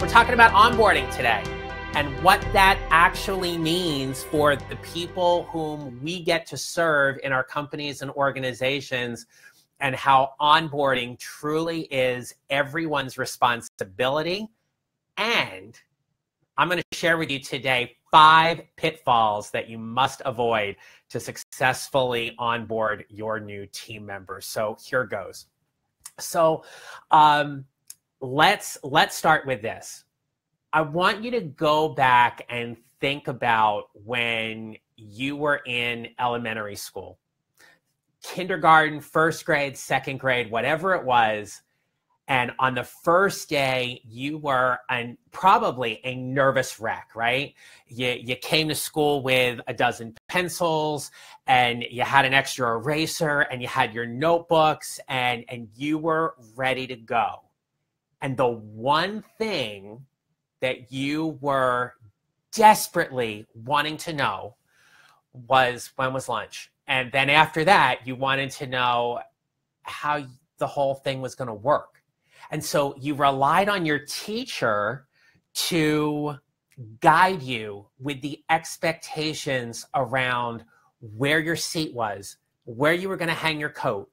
We're talking about onboarding today and what that actually means for the people whom we get to serve in our companies and organizations, and how onboarding truly is everyone's responsibility. And I'm going to share with you today 5 pitfalls that you must avoid to successfully onboard your new team members. So here goes. So let's start with this. I want you to go back and think about when you were in elementary school, kindergarten, first grade, second grade, whatever it was. And on the first day, you were probably a nervous wreck, right? You came to school with a dozen pencils, and you had an extra eraser, and you had your notebooks, and you were ready to go. And the one thing that you were desperately wanting to know was, when was lunch? And then after that, you wanted to know how the whole thing was going to work. And so you relied on your teacher to guide you with the expectations around where your seat was, where you were going to hang your coat,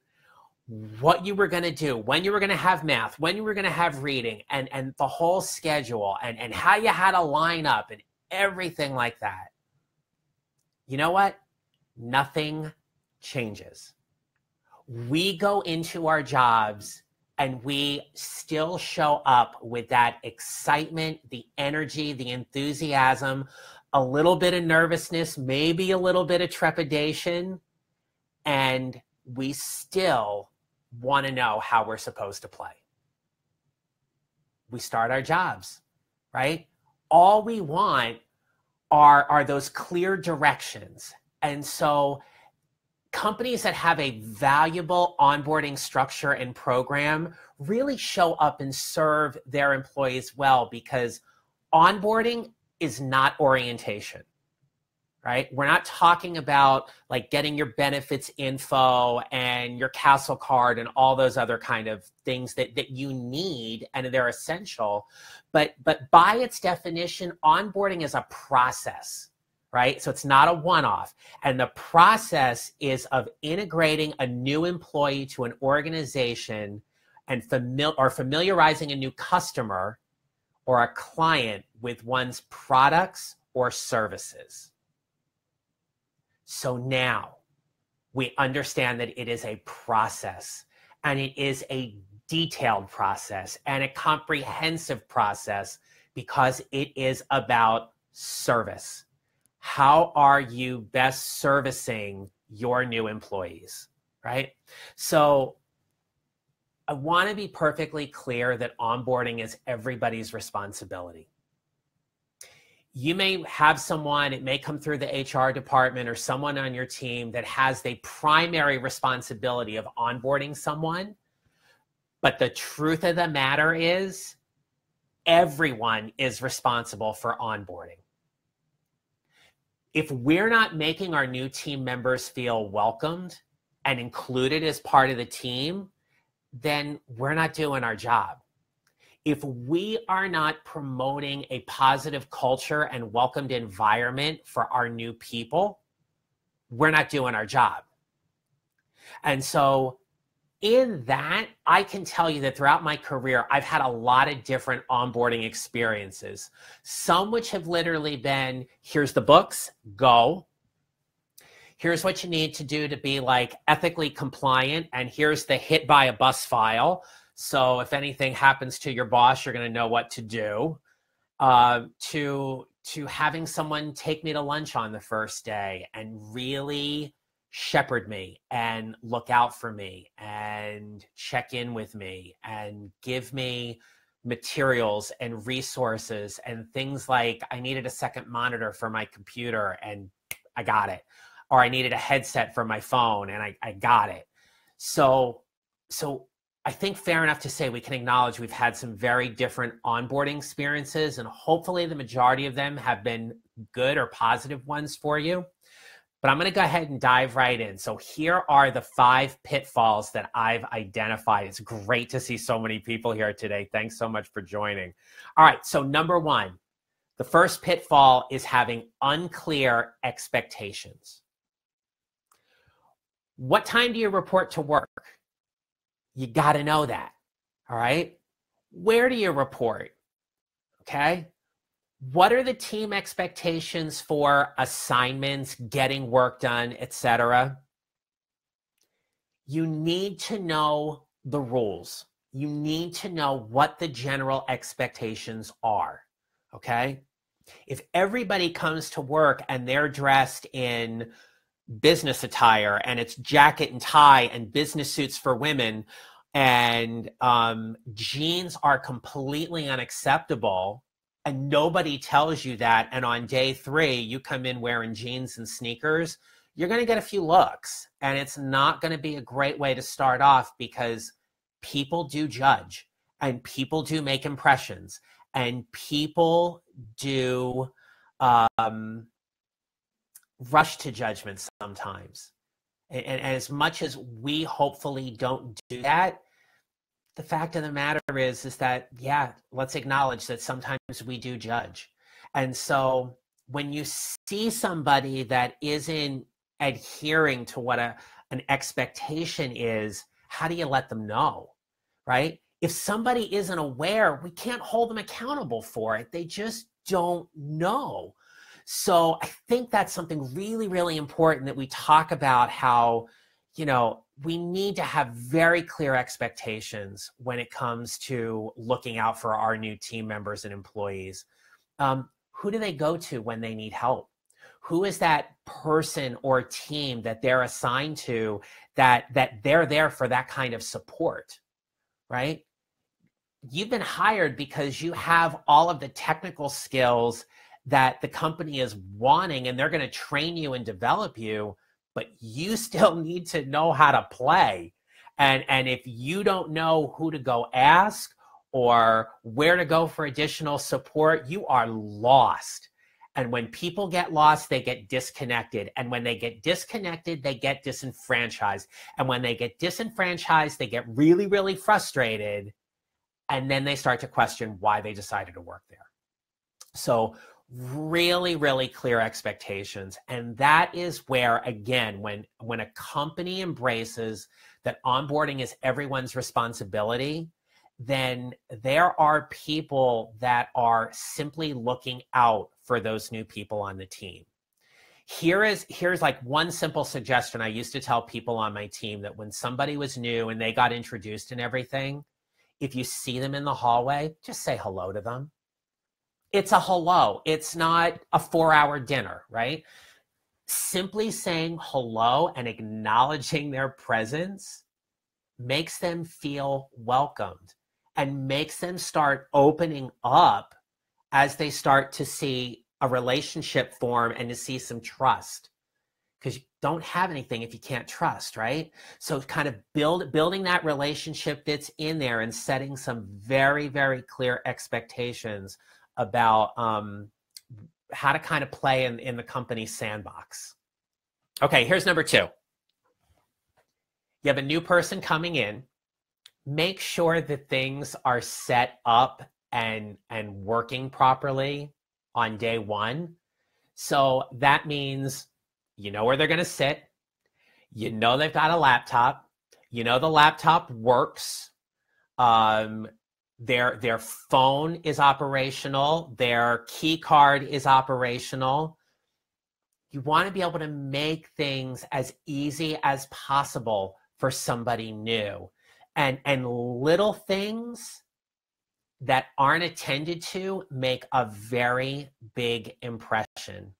what you were going to do, when you were going to have math, when you were going to have reading, and the whole schedule, and how you had to line up and everything like that. You know what? Nothing changes. We go into our jobs and we still show up with that excitement, the energy, the enthusiasm, a little bit of nervousness, maybe a little bit of trepidation, and we still want to know how we're supposed to play. We start our jobs, right? All we want are those clear directions. And so companies that have a valuable onboarding structure and program really show up and serve their employees well, because onboarding is not orientation, right? We're not talking about like getting your benefits info and your Castle card and all those other kind of things that you need, and they're essential. But by its definition, onboarding is a process, right? So it's not a one-off. And the process is of integrating a new employee to an organization and familiarizing a new customer or a client with one's products or services. So now we understand that it is a process, and it is a detailed process and a comprehensive process, because it is about service. How are you best servicing your new employees, right? So I want to be perfectly clear that onboarding is everybody's responsibility. You may have someone, it may come through the HR department or someone on your team that has the primary responsibility of onboarding someone. But the truth of the matter is, everyone is responsible for onboarding. If we're not making our new team members feel welcomed and included as part of the team, then we're not doing our job. If we are not promoting a positive culture and welcomed environment for our new people, we're not doing our job. And so in that, I can tell you that throughout my career, I've had a lot of different onboarding experiences. Some which have literally been, here's the books, go. Here's what you need to do to be like ethically compliant, and here's the hit by a bus file. So if anything happens to your boss, you're going to know what to do. To having someone take me to lunch on the first day and really shepherd me and look out for me and check in with me and give me materials and resources and things like, I needed a second monitor for my computer and I got it. Or I needed a headset for my phone and I got it. So I think fair enough to say we can acknowledge we've had some very different onboarding experiences, and hopefully the majority of them have been good or positive ones for you. but I'm going to go ahead and dive right in. So here are the 5 pitfalls that I've identified. It's great to see so many people here today. Thanks so much for joining. All right, so number 1, the first pitfall is having unclear expectations. What time do you report to work? You got to know that, all right? Where do you report, okay? What are the team expectations for assignments, getting work done, etc.? You need to know the rules. You need to know what the general expectations are, okay? If everybody comes to work and they're dressed in business attire and it's jacket and tie and business suits for women and jeans are completely unacceptable and nobody tells you that, and on day 3 you come in wearing jeans and sneakers, you're going to get a few looks, and it's not going to be a great way to start off, because people do judge and people do make impressions and people do rush to judgment sometimes. And as much as we hopefully don't do that, the fact of the matter is that, yeah, let's acknowledge that sometimes we do judge. And so when you see somebody that isn't adhering to what an expectation is, how do you let them know, right? If somebody isn't aware, we can't hold them accountable for it. They just don't know. So I think that's something really, really important, that we talk about how, you know, we need to have very clear expectations when it comes to looking out for our new team members and employees. Who do they go to when they need help? Who is that person or team that they're assigned to that they're there for that kind of support, right? You've been hired because you have all of the technical skills that the company is wanting, and they're going to train you and develop you, but you still need to know how to play. And if you don't know who to go ask or where to go for additional support, you are lost. And when people get lost, they get disconnected. And when they get disconnected, they get disenfranchised. And when they get disenfranchised, they get really, really frustrated. And then they start to question why they decided to work there. So really, really clear expectations. And that is where, again, when a company embraces that onboarding is everyone's responsibility, then there are people that are simply looking out for those new people on the team. Here's like one simple suggestion I used to tell people on my team, that when somebody was new and they got introduced and everything, if you see them in the hallway, just say hello to them. It's a hello. It's not a 4-hour dinner, right? Simply saying hello and acknowledging their presence makes them feel welcomed and makes them start opening up as they start to see a relationship form and to see some trust. Because you don't have anything if you can't trust, right? So kind of building that relationship that's in there and setting some very, very clear expectations about how to kind of play in the company sandbox. Okay, here's number 2. You have a new person coming in. Make sure that things are set up and working properly on day 1. So that means you know where they're going to sit. You know they've got a laptop. You know the laptop works. Their phone is operational. Their key card is operational. You want to be able to make things as easy as possible for somebody new. And little things that aren't attended to make a very big impression.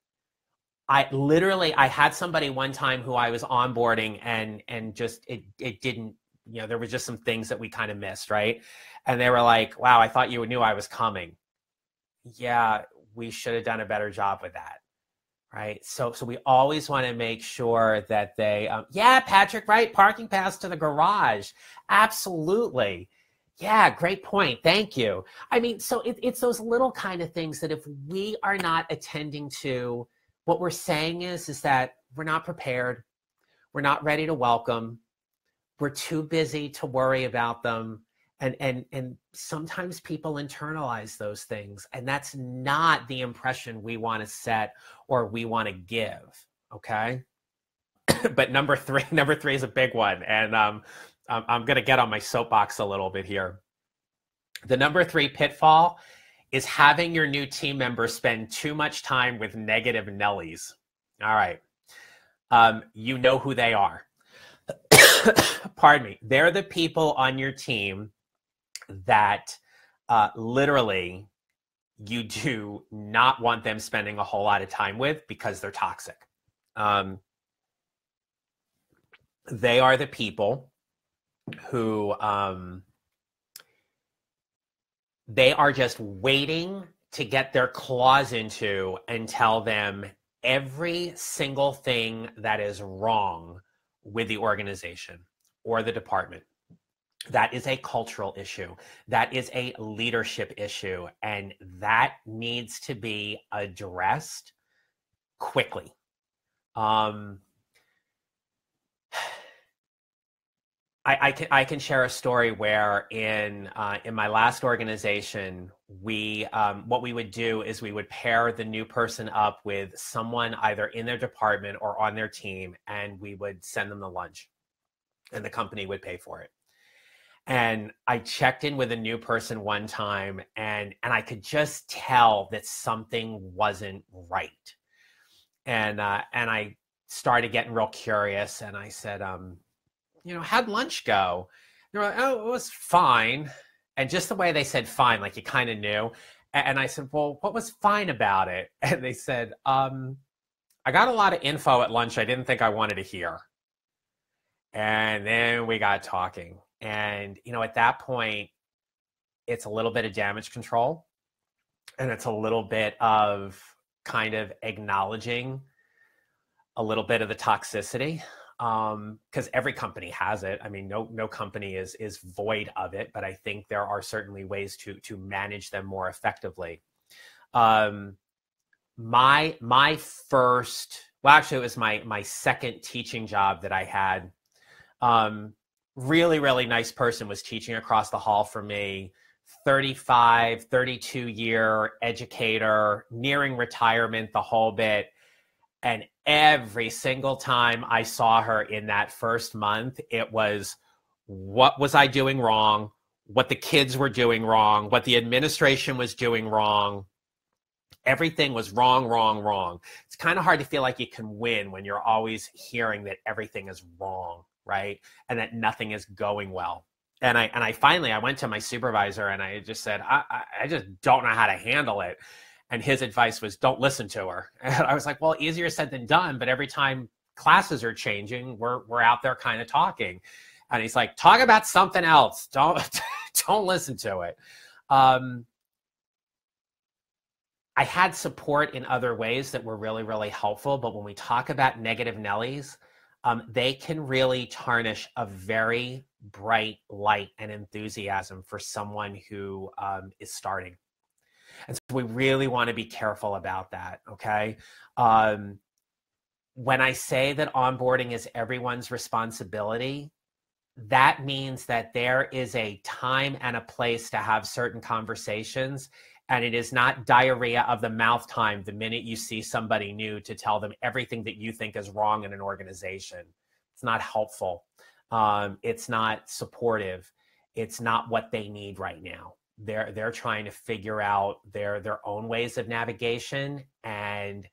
I had somebody one time who I was onboarding and just it didn't, you know, there were just some things that we kind of missed, right? And they were like, wow, I thought you knew I was coming. Yeah, we should have done a better job with that, right? So we always want to make sure that they, yeah, Patrick, right? Parking pass to the garage. Absolutely. Yeah, great point. Thank you. I mean, so it's those little kind of things that if we are not attending to, what we're saying is that we're not prepared. We're not ready to welcome. We're too busy to worry about them. And sometimes people internalize those things, and that's not the impression we want to set or we want to give. Okay. But number three is a big one. And I'm going to get on my soapbox a little bit here. The number 3 pitfall is having your new team members spend too much time with negative Nellies. All right. You know who they are. Pardon me. They're the people on your team that literally you do not want them spending a whole lot of time with because they're toxic. They are the people who they are just waiting to get their claws into and tell them every single thing that is wrong with the organization or the department. That is a cultural issue. That is a leadership issue. And that needs to be addressed quickly. I can share a story where in my last organization, what we would do is we would pair the new person up with someone either in their department or on their team, and we would send them to lunch, and the company would pay for it. And I checked in with a new person one time, and I could just tell that something wasn't right. And I started getting real curious, and I said, how'd lunch go? They're like, oh, it was fine. And just the way they said fine, like you kind of knew. And I said, well, what was fine about it? And they said, I got a lot of info at lunch I didn't think I wanted to hear. And then we got talking. And, at that point, it's a little bit of damage control. And it's a little bit of kind of acknowledging a little bit of the toxicity. Because every company has it. I mean, no company is void of it, but I think there are certainly ways to manage them more effectively. My first, well, actually, it was my second teaching job that I had. Really, really nice person was teaching across the hall from me. 32 year educator, nearing retirement, the whole bit. And every single time I saw her in that first month, it was, what was I doing wrong? What the kids were doing wrong? What the administration was doing wrong? Everything was wrong, wrong, wrong. It's kind of hard to feel like you can win when you're always hearing that everything is wrong, right? And that nothing is going well. And I finally went to my supervisor and I just said, I just don't know how to handle it. And his advice was, don't listen to her. And I was like, well, easier said than done. But every time classes are changing, we're out there kind of talking. And he's like, talk about something else. Don't listen to it. I had support in other ways that were really, really helpful. But when we talk about negative Nellies, they can really tarnish a very bright light and enthusiasm for someone who is starting. And so we really want to be careful about that, okay? When I say that onboarding is everyone's responsibility, that means that there is a time and a place to have certain conversations, and it is not diarrhea of the mouth time the minute you see somebody new to tell them everything that you think is wrong in an organization. It's not helpful. It's not supportive. It's not what they need right now. They're trying to figure out their own ways of navigation, and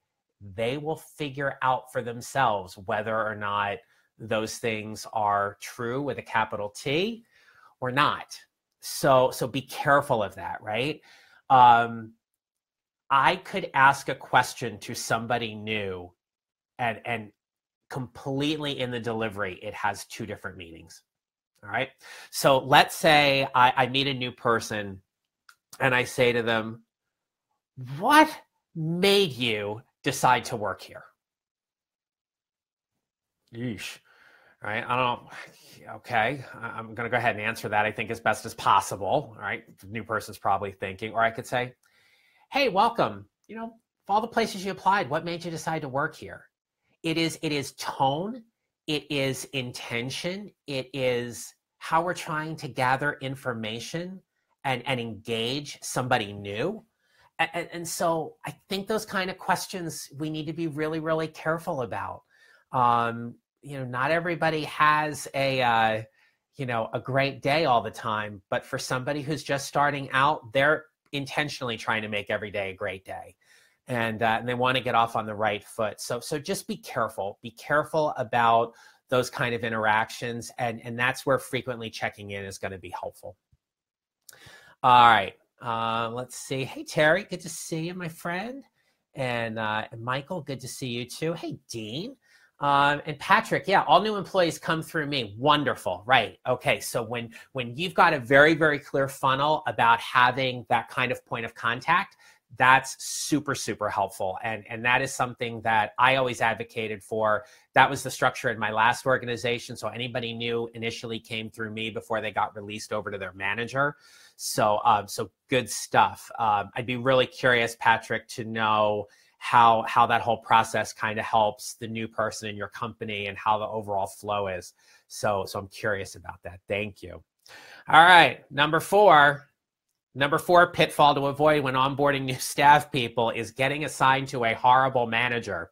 they will figure out for themselves whether or not those things are true with a capital T or not. So be careful of that, right? I could ask a question to somebody new and completely in the delivery, it has 2 different meanings. All right. So let's say I meet a new person and I say to them, what made you decide to work here? Yeesh. All right. I don't know. Okay. I'm going to go ahead and answer that, I think, as best as possible. All right. The new person's probably thinking, or I could say, hey, welcome. Of all the places you applied, what made you decide to work here? It is tone, it is intention, it is how we're trying to gather information and engage somebody new. And so I think those kind of questions we need to be really, really careful about. Not everybody has a great day all the time, but for somebody who's just starting out, they're intentionally trying to make every day a great day. And they want to get off on the right foot. So just be careful. Be careful about those kind of interactions. And that's where frequently checking in is going to be helpful. All right. Let's see. Hey, Terry, good to see you, my friend. And Michael, good to see you too. Hey, Dean. And Patrick, yeah, all new employees come through me. Wonderful, right? Okay, so when you've got a very, very clear funnel about having that kind of point of contact, that's super, super helpful. And that is something that I always advocated for. That was the structure in my last organization. So anybody new initially came through me before they got released over to their manager. So good stuff. I'd be really curious, Patrick, to know how that whole process kind of helps the new person in your company and how the overall flow is. So I'm curious about that. Thank you. All right, number four pitfall to avoid when onboarding new staff people is getting assigned to a horrible manager.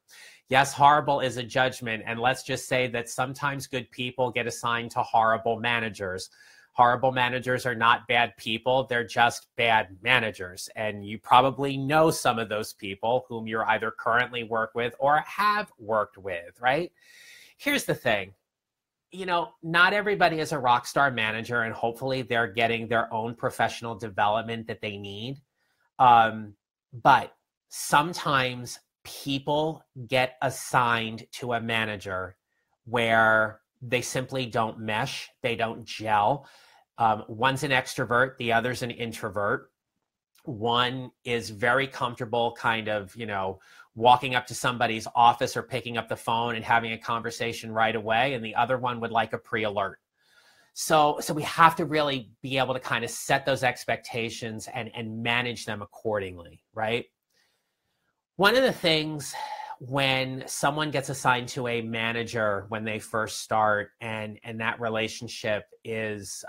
Yes, horrible is a judgment, and let's just say that sometimes good people get assigned to horrible managers. Horrible managers are not bad people, they're just bad managers. And you probably know some of those people whom you're either currently work with or have worked with, right? Here's the thing. Not everybody is a rock star manager, and hopefully they're getting their own professional development that they need. But sometimes people get assigned to a manager where they simply don't mesh, they don't gel. One's an extrovert, the other's an introvert. One is very comfortable kind of, walking up to somebody's office or picking up the phone and having a conversation right away. And the other one would like a pre-alert. So we have to really be able to kind of set those expectations and manage them accordingly, right? One of the things when someone gets assigned to a manager when they first start and that relationship is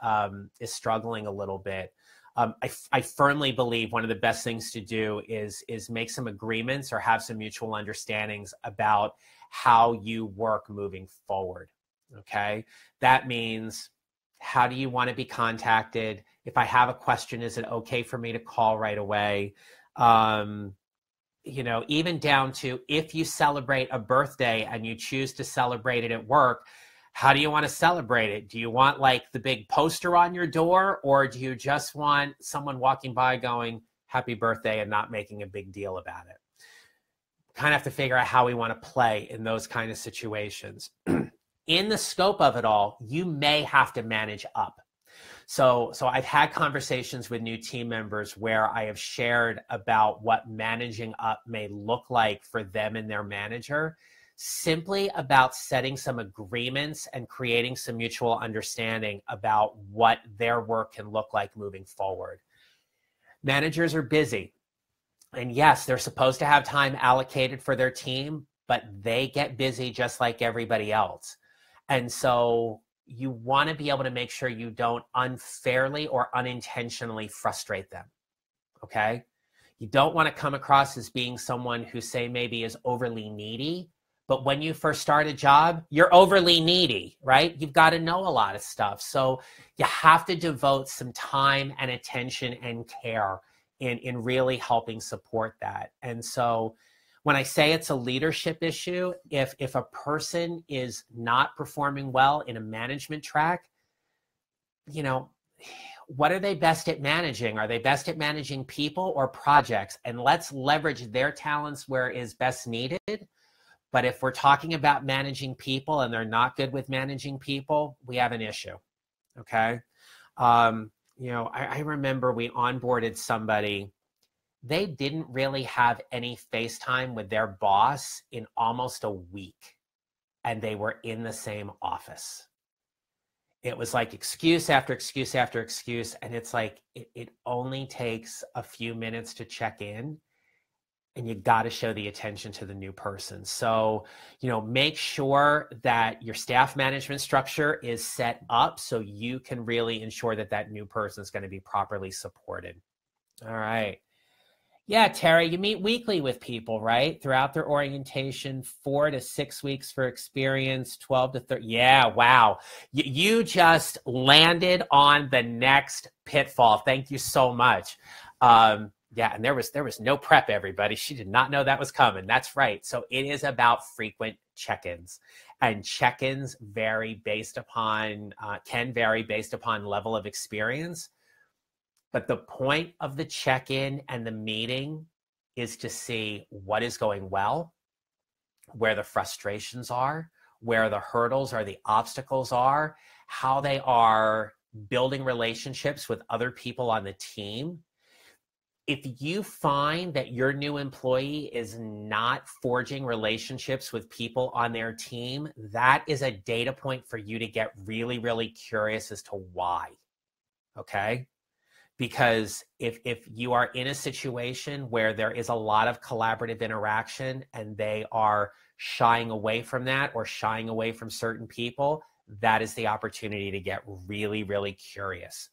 struggling a little bit, I firmly believe one of the best things to do is make some agreements or have some mutual understandings about how you work moving forward, okay? That means, how do you want to be contacted? If I have a question, is it okay for me to call right away? Even down to if you celebrate a birthday and you choose to celebrate it at work, how do you want to celebrate it? Do you want like the big poster on your door, or do you just want someone walking by going, happy birthday, and not making a big deal about it? Kind of have to figure out how we want to play in those kind of situations. In the scope of it all, you may have to manage up. So I've had conversations with new team members where I have shared about what managing up may look like for them and their manager, simply about setting some agreements and creating some mutual understanding about what their work can look like moving forward. Managers are busy. And yes, they're supposed to have time allocated for their team, but they get busy just like everybody else. And so you want to be able to make sure you don't unfairly or unintentionally frustrate them, okay? You don't want to come across as being someone who, say, maybe is overly needy, but when you first start a job, you're overly needy, right? You've got to know a lot of stuff. So you have to devote some time and attention and care in really helping support that. And so when I say it's a leadership issue, if a person is not performing well in a management track, what are they best at managing? Are they best at managing people or projects? And let's leverage their talents where it is best needed. But if we're talking about managing people and they're not good with managing people, we have an issue, okay? I remember we onboarded somebody. They didn't really have any FaceTime with their boss in almost a week, and they were in the same office. It was like excuse after excuse after excuse, and it's like it only takes a few minutes to check in, and you got to show the attention to the new person. So, make sure that your staff management structure is set up so you can really ensure that that new person is going to be properly supported. All right. Yeah, Terry, you meet weekly with people, right? Throughout their orientation, 4 to 6 weeks for experience, 12 to 30. Yeah, wow. You just landed on the next pitfall. Thank you so much. Yeah, and there was no prep, everybody. She did not know that was coming. That's right. So it is about frequent check-ins. And check-ins can vary based upon level of experience. But the point of the check-in and the meeting is to see what is going well, where the frustrations are, where the hurdles or the obstacles are, how they are building relationships with other people on the team. If you find that your new employee is not forging relationships with people on their team, that is a data point for you to get really, really curious as to why, okay? Because if you are in a situation where there is a lot of collaborative interaction and they are shying away from that or shying away from certain people, that is the opportunity to get really, really curious.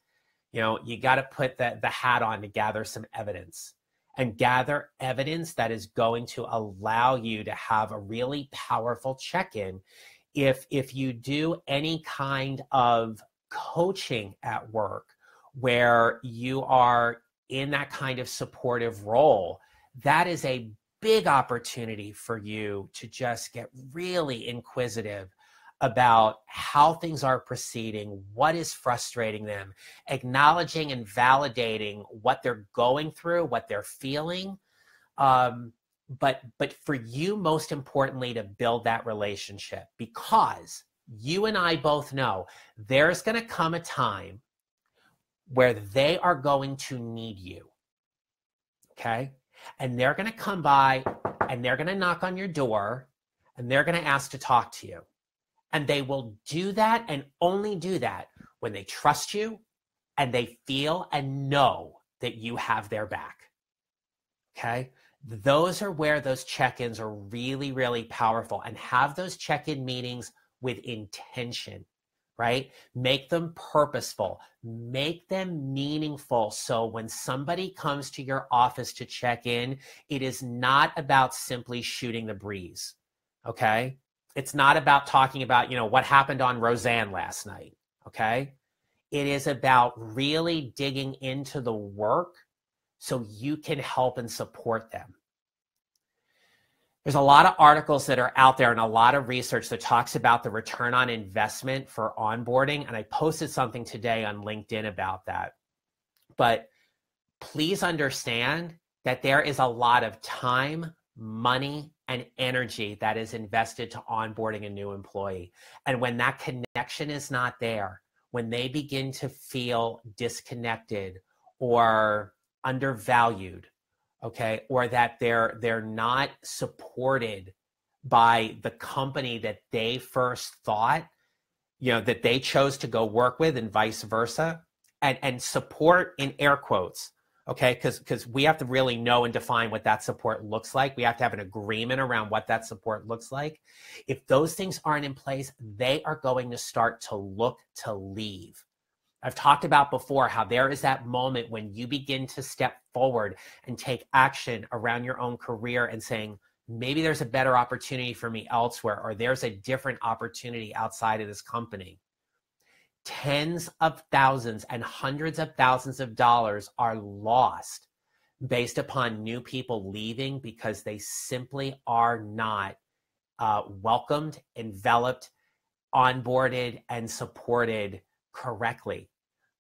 You got to put the hat on to gather some evidence and gather evidence that is going to allow you to have a really powerful check-in. If you do any kind of coaching at work, where you are in that kind of supportive role, that is a big opportunity for you to just get really inquisitive about how things are proceeding, what is frustrating them, acknowledging and validating what they're going through, what they're feeling. But for you, most importantly, to build that relationship, because you and I both know there's going to come a time where they are going to need you, okay? And they're going to come by and they're going to knock on your door and they're going to ask to talk to you. And they will do that and only do that when they trust you and they feel and know that you have their back, okay? Those are where those check-ins are really, really powerful, and have those check-in meetings with intention. Right? Make them purposeful, make them meaningful. So when somebody comes to your office to check in, it is not about simply shooting the breeze. Okay? It's not about talking about, what happened on Roseanne last night. Okay? It is about really digging into the work so you can help and support them. There's a lot of articles that are out there and a lot of research that talks about the return on investment for onboarding. And I posted something today on LinkedIn about that. But please understand that there is a lot of time, money, and energy that is invested to onboarding a new employee. And when that connection is not there, when they begin to feel disconnected or undervalued, okay, or that they're not supported by the company that they first thought, that they chose to go work with, and vice versa, and support in air quotes, okay, because we have to really know and define what that support looks like. We have to have an agreement around what that support looks like. If those things aren't in place, they are going to start to look to leave. I've talked about before how there is that moment when you begin to step forward and take action around your own career and saying, maybe there's a better opportunity for me elsewhere, or there's a different opportunity outside of this company. Tens of thousands and hundreds of thousands of dollars are lost based upon new people leaving because they simply are not welcomed, enveloped, onboarded, and supported correctly,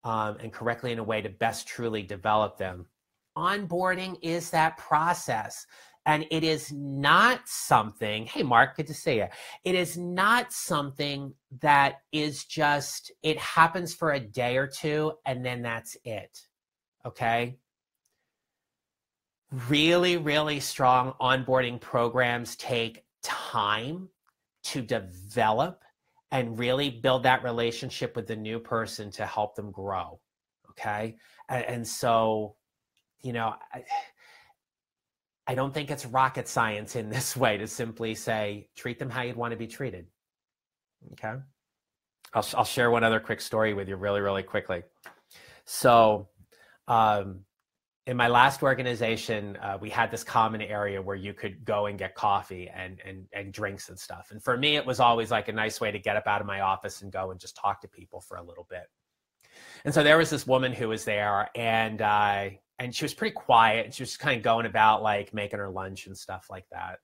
and correctly in a way to best truly develop them. Onboarding is that process. And it is not something, hey, Mark, good to see you. It is not something that is just, it happens for a day or two and then that's it, okay? Really, really strong onboarding programs take time to develop and really build that relationship with the new person to help them grow, okay? And so, I don't think it's rocket science in this way to simply say, treat them how you'd want to be treated. Okay. I'll share one other quick story with you really, really quickly. So in my last organization, we had this common area where you could go and get coffee and drinks and stuff. And for me, it was always like a nice way to get up out of my office and go and just talk to people for a little bit. And so there was this woman who was there, and she was pretty quiet. She was just kind of going about like making her lunch and stuff like that.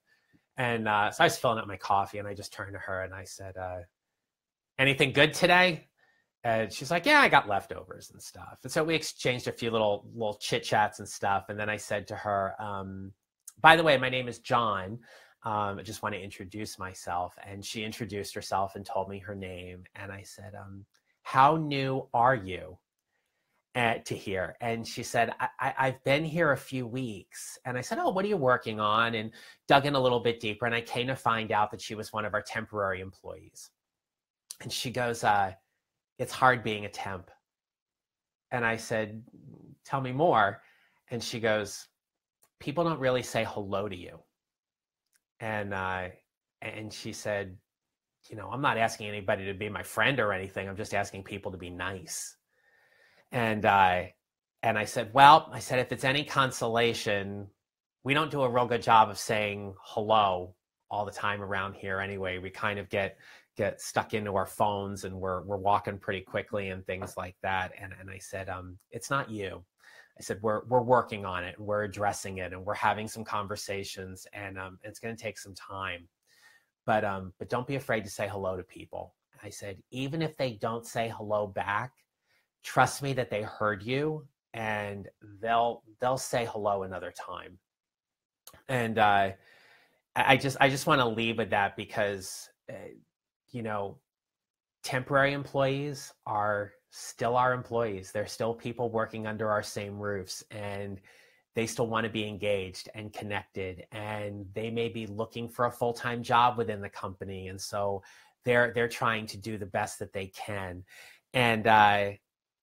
And so I was filling up my coffee, and I just turned to her and I said, anything good today? And she's like, yeah, I got leftovers and stuff. And so we exchanged a few little chit chats and stuff. And then I said to her, by the way, my name is John. I just want to introduce myself. And she introduced herself and told me her name. And I said, how new are you to here? And she said, I've been here a few weeks. And I said, oh, what are you working on? And dug in a little bit deeper. And I came to find out that she was one of our temporary employees. And she goes, it's hard being a temp. And I said, tell me more. And she goes, people don't really say hello to you. And she said, you know, I'm not asking anybody to be my friend or anything. I'm just asking people to be nice. And I said, well, if it's any consolation, we don't do a real good job of saying hello all the time around here anyway. We kind of get stuck into our phones, and we're walking pretty quickly and things like that. And I said, it's not you. I said, we're working on it, and we're addressing it, and we're having some conversations, and it's going to take some time. But don't be afraid to say hello to people. I said, even if they don't say hello back, trust me that they heard you, and they'll say hello another time. And I just want to leave with that, because you know, temporary employees are still our employees. They're still people working under our same roofs, and they still want to be engaged and connected, and they may be looking for a full-time job within the company. And so they're trying to do the best that they can. And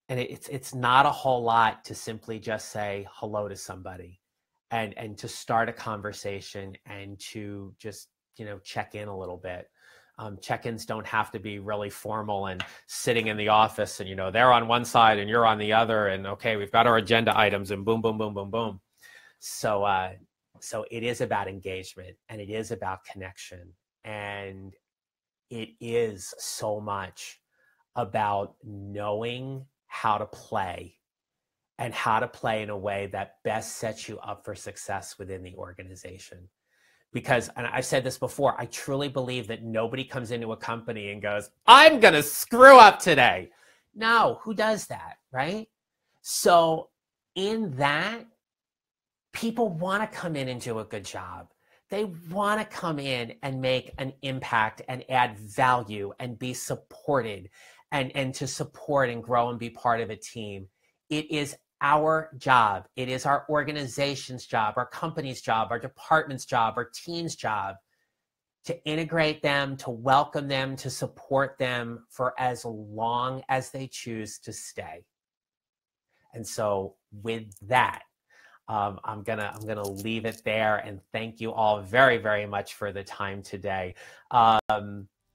it's not a whole lot to simply just say hello to somebody and to start a conversation and to just, you know, check in a little bit. Check-ins don't have to be really formal and sitting in the office and, you know, they're on one side and you're on the other, and okay, we've got our agenda items and boom, boom, boom, boom, boom. So it is about engagement, and it is about connection, and it is so much about knowing how to play, and how to play in a way that best sets you up for success within the organization. Because, and I've said this before, I truly believe that nobody comes into a company and goes, I'm going to screw up today. No, who does that, right? So in that, people want to come in and do a good job. They want to come in and make an impact and add value and be supported, and to support and grow and be part of a team. It is our job. It is our organization's job, our company's job, our department's job, our team's job to integrate them, to welcome them, to support them for as long as they choose to stay. And so with that, I'm gonna leave it there, and thank you all very, very much for the time today.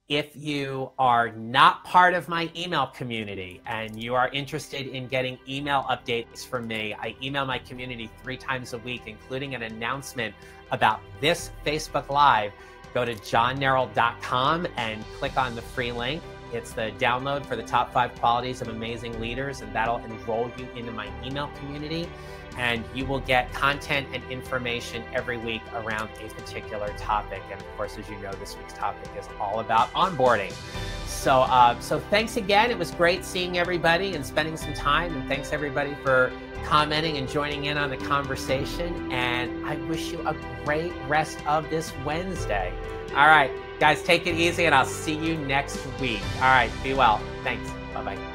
If you are not part of my email community and you are interested in getting email updates from me, I email my community 3 times a week, including an announcement about this Facebook Live. Go to johnneral.com and click on the free link. It's the download for the top 5 qualities of amazing leaders, and that'll enroll you into my email community. And you will get content and information every week around a particular topic. And of course, as you know, this week's topic is all about onboarding. So thanks again. It was great seeing everybody and spending some time. And thanks everybody for commenting and joining in on the conversation. And I wish you a great rest of this Wednesday. All right, guys, take it easy, and I'll see you next week. All right, be well. Thanks. Bye-bye.